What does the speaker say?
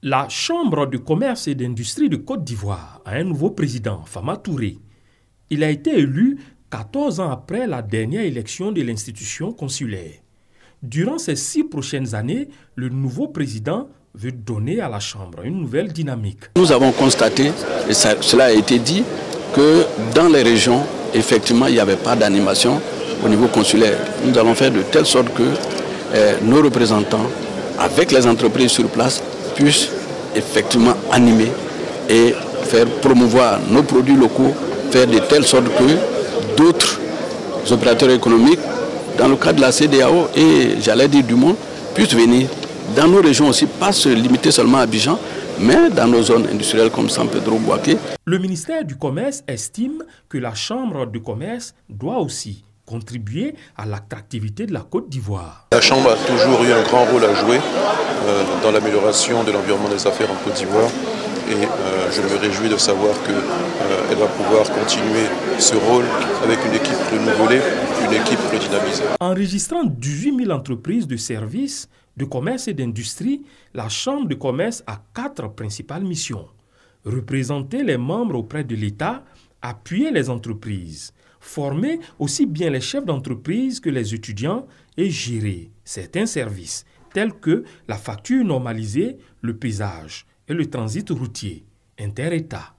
La Chambre de commerce et d'industrie de Côte d'Ivoire a un nouveau président, Fama Touré. Il a été élu 14 ans après la dernière élection de l'institution consulaire. Durant ces 6 prochaines années, le nouveau président veut donner à la Chambre une nouvelle dynamique. Nous avons constaté, et cela a été dit, que dans les régions, effectivement, il n'y avait pas d'animation au niveau consulaire. Nous allons faire de telle sorte que nos représentants, avec les entreprises sur place, puissent effectivement animer et faire promouvoir nos produits locaux, faire de telle sorte que d'autres opérateurs économiques, dans le cadre de la CEDEAO et j'allais dire du monde, puissent venir dans nos régions aussi, pas se limiter seulement à Abidjan, mais dans nos zones industrielles comme San Pedro Boaké. Le ministère du Commerce estime que la Chambre de commerce doit aussi contribuer à l'attractivité de la Côte d'Ivoire. La Chambre a toujours eu un grand rôle à jouer dans l'amélioration de l'environnement des affaires en Côte d'Ivoire et je me réjouis de savoir qu'elle va pouvoir continuer ce rôle avec une équipe renouvelée, une équipe redynamisée. Enregistrant 18 000 entreprises de services, de commerce et d'industrie, la Chambre de commerce a 4 principales missions. Représenter les membres auprès de l'État, appuyer les entreprises, former aussi bien les chefs d'entreprise que les étudiants et gérer certains services tels que la facture normalisée, le paysage et le transit routier inter-État.